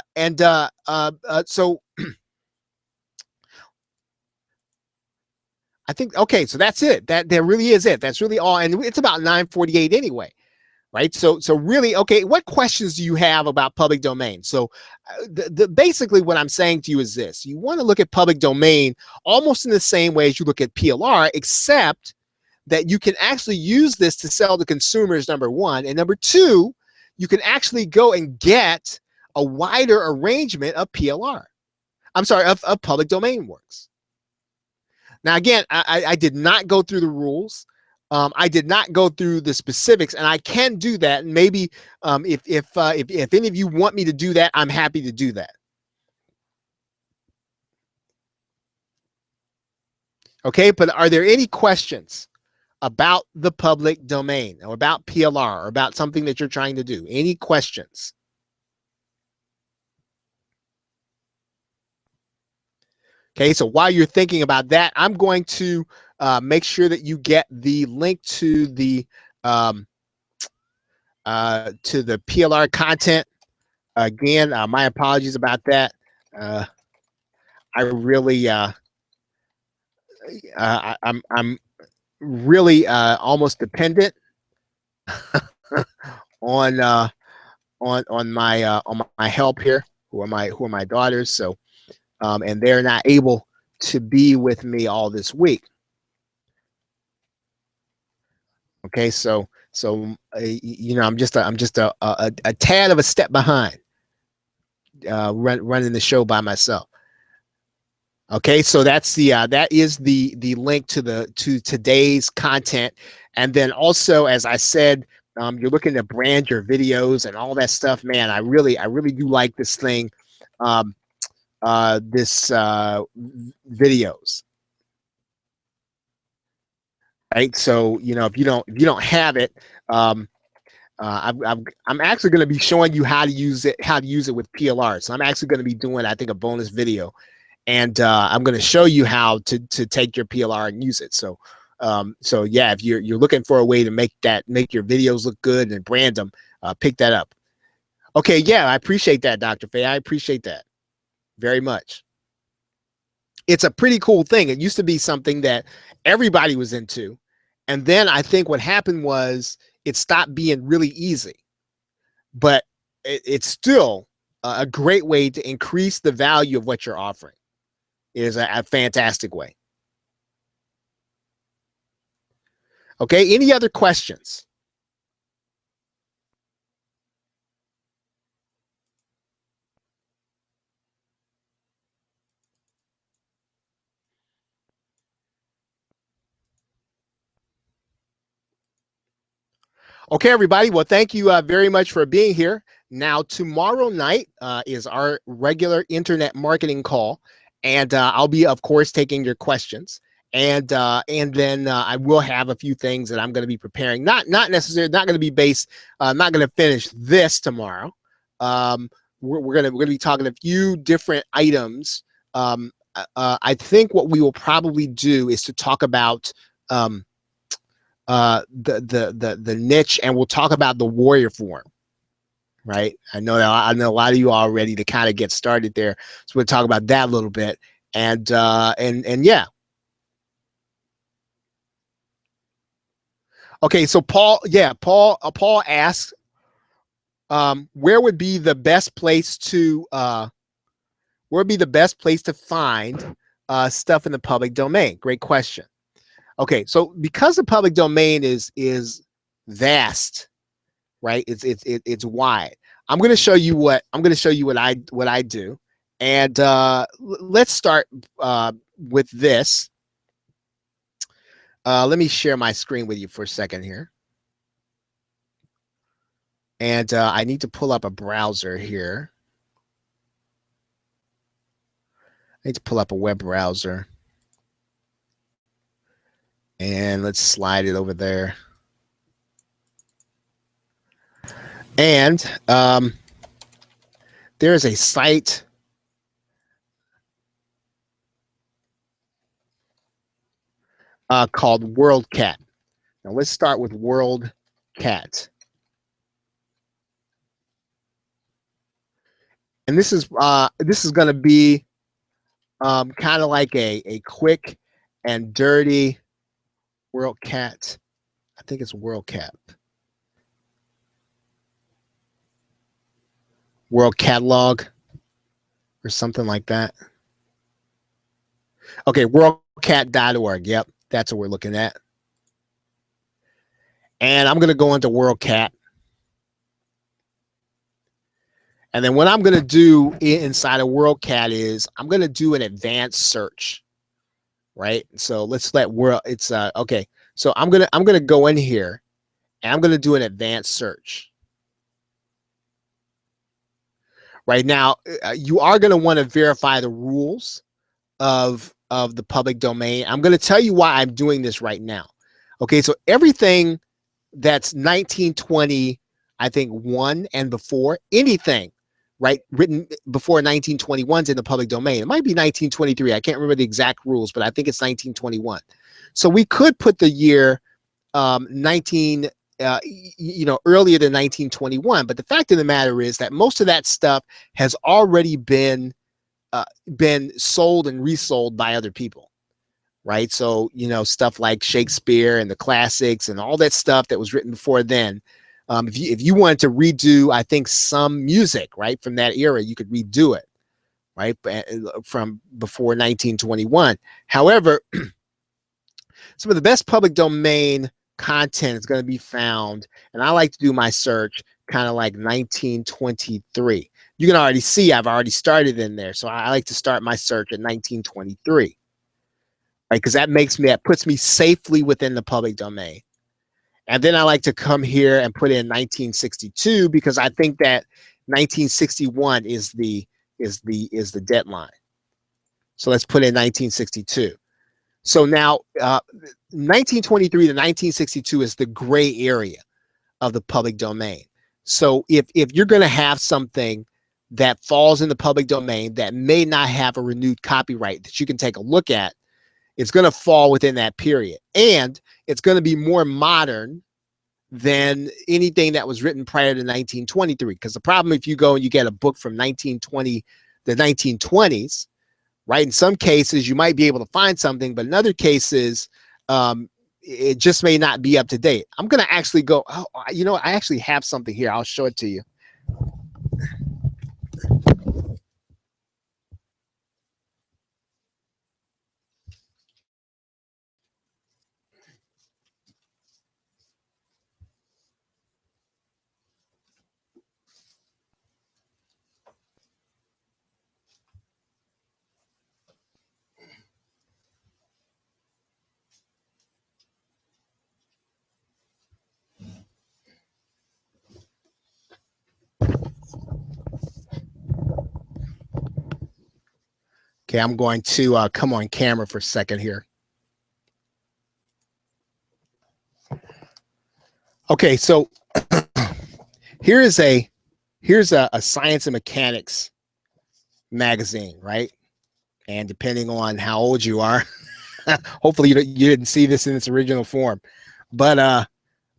I think, okay, so that's it. That really is it. That's really all, and it's about 9:48 anyway, right? So really, okay, what questions do you have about public domain? So basically what I'm saying to you is this: you want to look at public domain almost in the same way as you look at PLR, except that you can actually use this to sell to consumers, number one, and number two, you can actually go and get a wider arrangement of PLR. I'm sorry, of public domain works. Now, again, I did not go through the rules. I did not go through the specifics, and I can do that. And maybe if any of you want me to do that, I'm happy to do that. Okay, but are there any questions about the public domain or about PLR or about something that you're trying to do? Any questions? Okay, so while you're thinking about that, I'm going to make sure that you get the link to the PLR content. Again, my apologies about that. I really, I'm really almost dependent on on my help here, who are my daughters. So, and they're not able to be with me all this week. Okay, so I'm just a tad of a step behind, running the show by myself. Okay, so that's that is the link to today's content, and then also, as I said, you're looking to brand your videos and all that stuff. Man, I really do like this thing, this videos. Right, so if you don't have it, I'm actually going to be showing you how to use it with PLR. So I'm actually going to be doing, I think, a bonus video, and I'm going to show you how to take your PLR and use it. So so yeah, if you're looking for a way to make your videos look good and brand them, pick that up. Okay, yeah, I appreciate that, Dr. Faye. I appreciate that very much. It's a pretty cool thing. It used to be something that everybody was into, and then I think what happened was it stopped being really easy, but it's still a great way to increase the value of what you're offering. It is a fantastic way. Okay, any other questions? Okay, everybody. Well, thank you very much for being here. Now, tomorrow night is our regular internet marketing call, and I'll be, of course, taking your questions. And then I will have a few things that I'm going to be preparing. Not necessarily, not going to be based. I'm not going to finish this tomorrow. We're gonna be talking a few different items. I think what we will probably do is to talk about the niche, and we'll talk about the warrior form. Right. I know a lot of you are ready to kind of get started there. So we'll talk about that a little bit. And yeah. Okay. So Paul asks, where would be the best place to find stuff in the public domain? Great question. Okay. So because the public domain is vast, right? It's wide. I'm going to show you what I do, and let's start with this. Let me share my screen with you for a second here, and I need to pull up a browser here. I need to pull up a web browser, and let's slide it over there. And there's a site called WorldCat. Now let's start with WorldCat. And this is going to be kind of like a quick and dirty WorldCat. I think it's WorldCat. World Catalog or something like that. Okay, worldcat.org. Yep, that's what we're looking at. And I'm going to go into WorldCat. And then what I'm going to do inside of WorldCat is I'm going to do an advanced search, right? So let's let okay. So I'm going to go in here and I'm going to do an advanced search. Right now, you are going to want to verify the rules of the public domain. I'm going to tell you why I'm doing this right now. Okay, so everything that's 1920, I think, 1 and before, anything, right, written before 1921 is in the public domain. It might be 1923. I can't remember the exact rules, but I think it's 1921. So we could put the year 19, earlier than 1921. But the fact of the matter is that most of that stuff has already been sold and resold by other people, right? So, stuff like Shakespeare and the classics and all that stuff that was written before then. If you wanted to redo, I think, some music, right, from that era, you could redo it, right, from before 1921. However, some of the best public domain content is going to be found, and I like to do my search kind of like 1923. You can already see I've already started in there, so I like to start my search at 1923, right? Because that puts me safely within the public domain. And then I like to come here and put in 1962 because I think that 1961 is the deadline. So let's put in 1962. So now 1923 to 1962 is the gray area of the public domain. So if you're going to have something that falls in the public domain that may not have a renewed copyright that you can take a look at, it's going to fall within that period. And it's going to be more modern than anything that was written prior to 1923. Because the problem, if you go and you get a book from 1920, the 1920s, right? In some cases, you might be able to find something, but in other cases, it just may not be up to date. I'm going to actually go, I actually have something here. I'll show it to you. Okay, I'm going to come on camera for a second here. Okay, so here's a science and mechanics magazine, right? And depending on how old you are, hopefully you didn't see this in its original form. But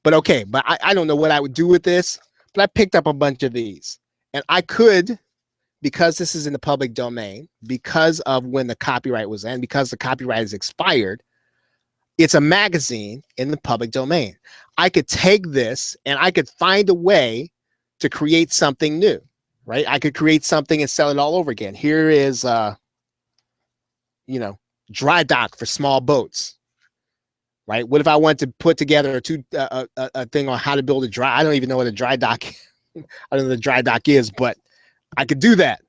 okay, but I don't know what I would do with this, but I picked up a bunch of these. And I could, because this is in the public domain, because of when the copyright was in, because the copyright is expired, it's a magazine in the public domain. I could take this and I could find a way to create something new, right? I could create something and sell it all over again. Here is, you know, dry dock for small boats, right? What if I want to put together a thing on how to build a dry? I don't even know what a dry dock. I don't know what a dry dock is, but I could do that.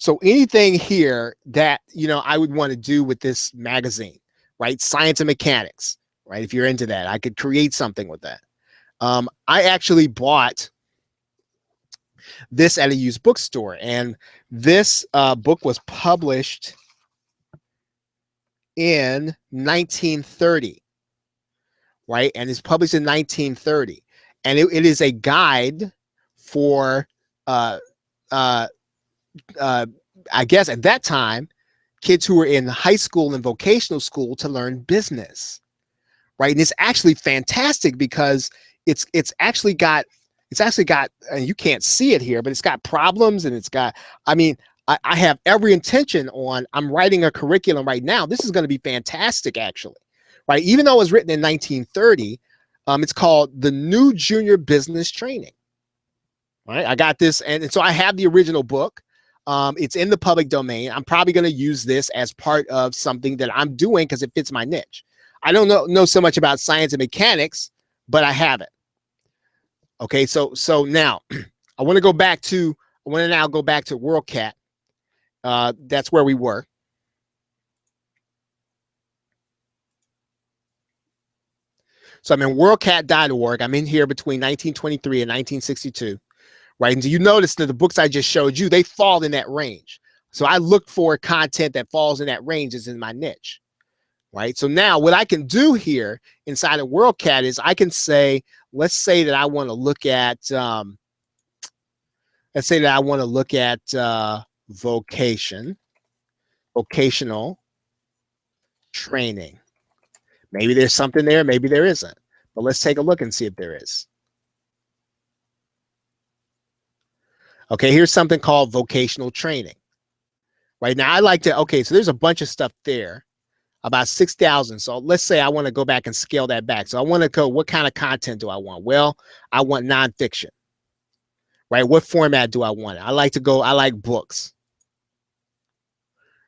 So anything here that, I would want to do with this magazine, right? Science and mechanics, right? If you're into that, I could create something with that. I actually bought this at a used bookstore, and this book was published in 1930, right? And it's published in 1930, and it is a guide for I guess at that time, kids who were in high school and vocational school to learn business, right? And it's actually fantastic because it's actually got, and you can't see it here, but it's got problems, and it's got, I have every intention on, I'm writing a curriculum right now. This is going to be fantastic, actually, right? Even though it was written in 1930, it's called The New Junior Business Training, right? I got this, and so I have the original book. It's in the public domain. I'm probably going to use this as part of something that I'm doing because it fits my niche. I don't know so much about science and mechanics, but I have it. Okay, so now I want to now go back to WorldCat. That's where we were. So I'm in worldcat.org. I'm in here between 1923 and 1962. Right. And you notice that the books I just showed you, they fall in that range. So I look for content that falls in that range is in my niche. Right. So now what I can do here inside of WorldCat is I can say, let's say that I want to look at, vocational training. Maybe there's something there, maybe there isn't. But let's take a look and see if there is. Okay, here's something called vocational training. Right now, I like to, okay, so there's a bunch of stuff there, about 6,000. So let's say I want to go back and scale that back. So I want to go, what kind of content do I want? Well, I want nonfiction, right? What format do I want? I like books,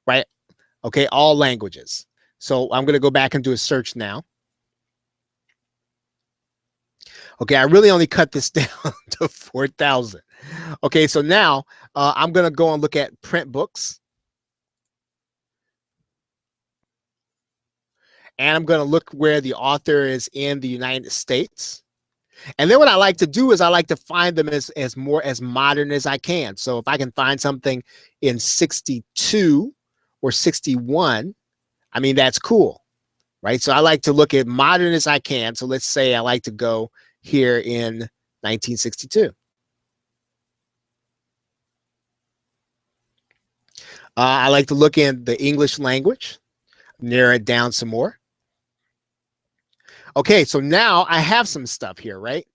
right? Okay, all languages. So I'm going to go back and do a search now. Okay, I really only cut this down to 4,000. Okay, so now I'm going to go and look at print books. And I'm going to look where the author is in the United States. And then what I like to do is I like to find them as modern as I can. So if I can find something in 62 or 61, I mean, that's cool, right? So I like to look at modern as I can. So let's say I like to go here in 1962. I like to look in the English language, narrow it down some more. Okay, so now I have some stuff here, right?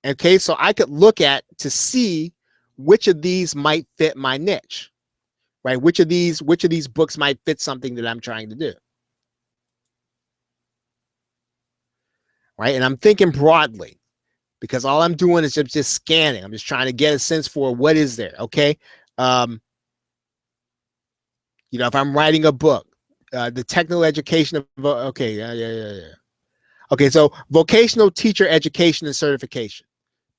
Okay, so I could look at to see which of these might fit my niche, right? Which of these books might fit something that I'm trying to do, right? And I'm thinking broadly because all I'm doing is just scanning. I'm just trying to get a sense for what is there, okay? If I'm writing a book, the technical education of, okay, yeah. Okay, so vocational teacher education and certification,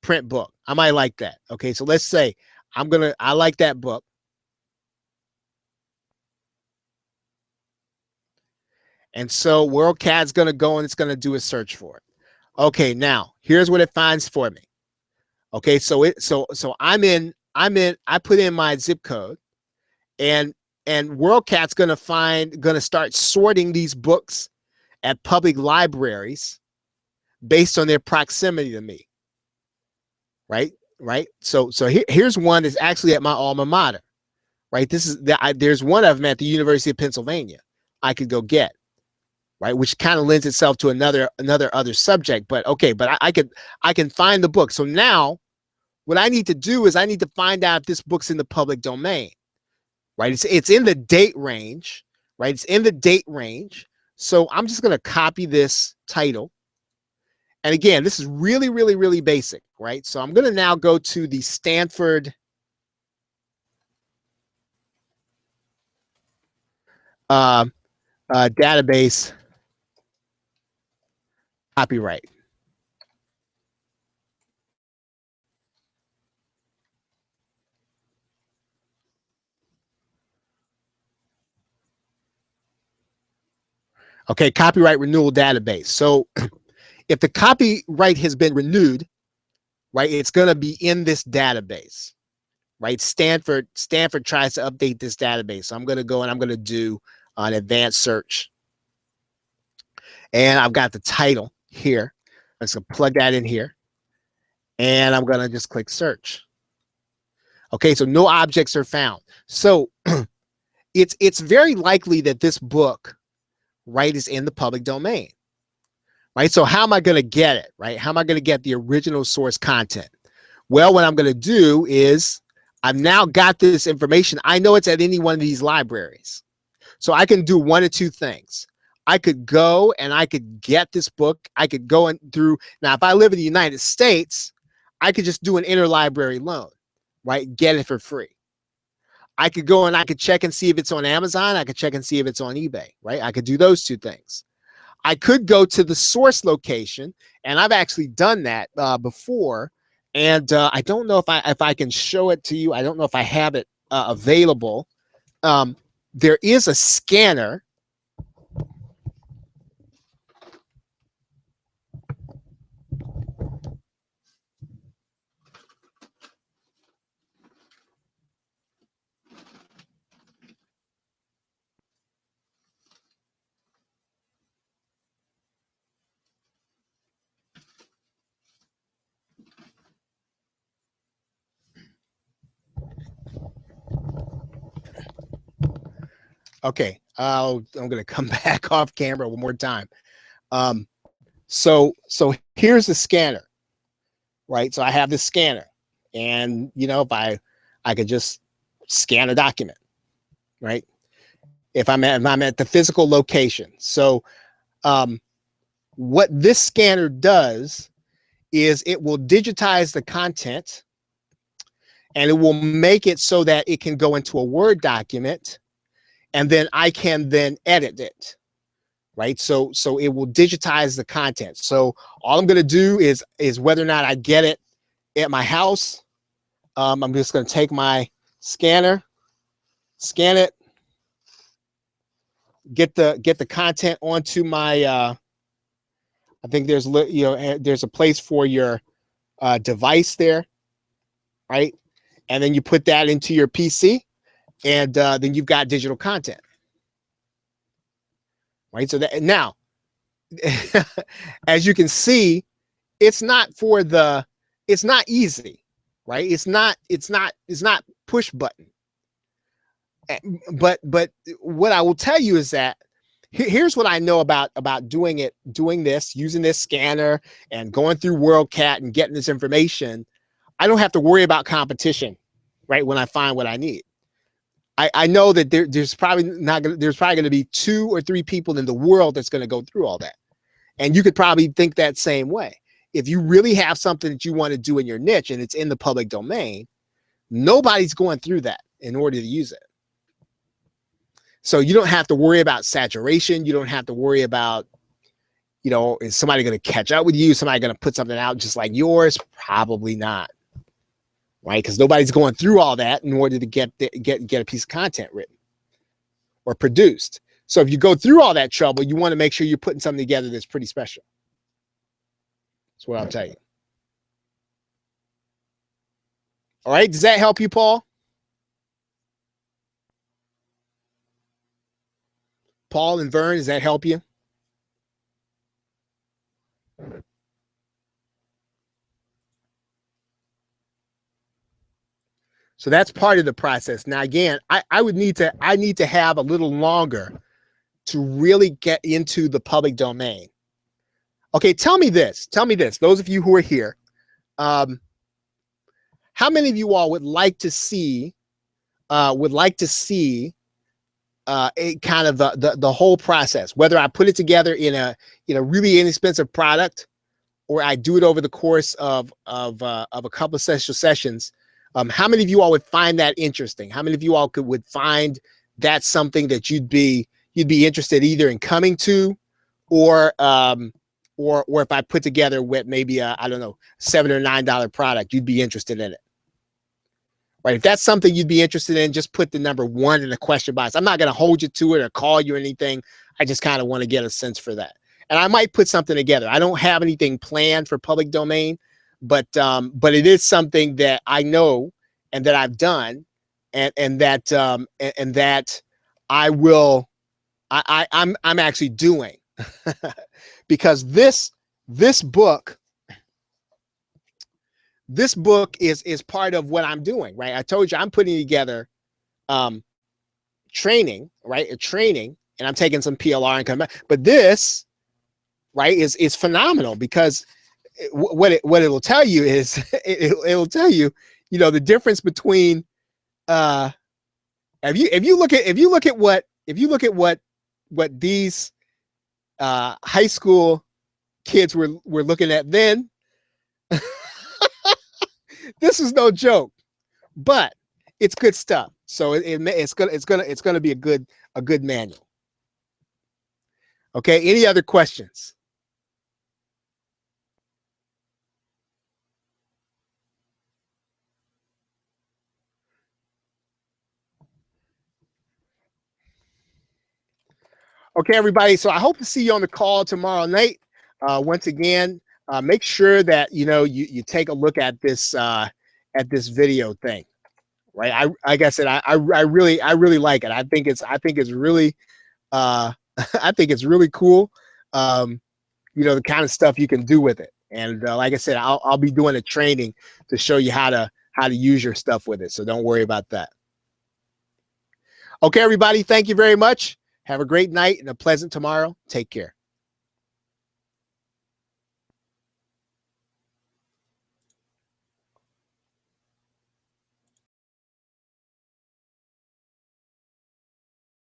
print book. I might like that. Okay, so let's say I like that book. And so WorldCat's going to go and it's going to do a search for it. Okay, now here's what it finds for me. Okay, so I put in my zip code and WorldCat's gonna start sorting these books at public libraries based on their proximity to me. Right. So here's one that's actually at my alma mater. Right. There's one of them at the University of Pennsylvania I could go get. Right, which kind of lends itself to another subject. But okay, but I can find the book. So now what I need to do is I need to find out if this book's in the public domain. Right, it's in the date range. Right, it's in the date range. So I'm just going to copy this title. And again, this is really, really, really basic. Right, so I'm going to now go to the Stanford database copyright. Okay, copyright renewal database. So if the copyright has been renewed, right, it's going to be in this database. Right, Stanford tries to update this database. So I'm going to go and I'm going to do an advanced search. And I've got the title here. I'm just going to plug that in here. And I'm going to just click search. Okay, so no objects are found. So it's very likely that this book, right, is in the public domain. Right, so how am I going to get it? Right, how am I going to get the original source content? Well, what I'm going to do is I've now got this information. I know it's at any one of these libraries. So I can do one of two things. I could go and I could get this book. I could go and through. Now, if I live in the United States, I could just do an interlibrary loan, right? Get it for free. I could go and I could check and see if it's on Amazon. I could check and see if it's on eBay, right? I could do those two things. I could go to the source location, and I've actually done that before. And I don't know if I can show it to you. I don't know if I have it available. There is a scanner. Okay, I'm going to come back off camera one more time. So here's the scanner, right? So I have this scanner, and if I could just scan a document, right? If I'm at the physical location. So what this scanner does is it will digitize the content, and it will make it so that it can go into a Word document, and then I can then edit it. Right, so it will digitize the content. So all I'm going to do is whether or not I get it at my house, I'm just going to take my scanner, scan it, get the content onto my. I think there's there's a place for your device there, right? And then you put that into your PC, and then you've got digital content, right? So that now. As you can see, it's not easy, right? It's not push button. But what I will tell you is that here's what I know about doing this, using this scanner and going through WorldCat and getting this information. I don't have to worry about competition, right? When I find what I need. I know that there's probably going to be 2 or 3 people in the world that's going to go through all that. And you could probably think that same way. If you really have something that you want to do in your niche and it's in the public domain, nobody's going through that in order to use it. So you don't have to worry about saturation. You don't have to worry about, is somebody going to catch up with you? Somebody going to put something out just like yours? Probably not. Right? Because nobody's going through all that in order to get a piece of content written or produced. So if you go through all that trouble, you want to make sure you're putting something together that's pretty special. That's what I'll tell you. All right. Does that help you, Paul? Paul and Vern, does that help you? So that's part of the process. Now, again, I need to have a little longer to really get into the public domain. Okay, tell me this. Those of you who are here, how many of you all would like to see a kind of the whole process, whether I put it together in a really inexpensive product, or I do it over the course of a couple of sessions. How many of you all would find that interesting? How many of you all would find that something that you'd be interested either in coming to, or if I put together with maybe I don't know, $7 or $9 product, you'd be interested in it, right? If that's something you'd be interested in, just put the number 1 in the question box. I'm not going to hold you to it or call you or anything. I just kind of want to get a sense for that. And I might put something together. I don't have anything planned for public domain, but it is something that I know and that I've done, and that I'm actually doing, because this book is part of what I'm doing, right? I told you I'm putting together training, right? A training, and I'm taking some PLR and coming back. But this, right, is phenomenal, because what it will tell you is it will tell you, the difference between if you look at what these high school kids were looking at then. This is no joke, but it's good stuff. So it's gonna be a good manual. Okay. Any other questions? Okay, everybody. So I hope to see you on the call tomorrow night. Once again, make sure that you take a look at this video thing, right? Like I said, I really like it. I think it's really I think it's really cool. The kind of stuff you can do with it. And like I said, I'll be doing a training to show you how to use your stuff with it. So don't worry about that. Okay, everybody. Thank you very much. Have a great night and a pleasant tomorrow. Take care.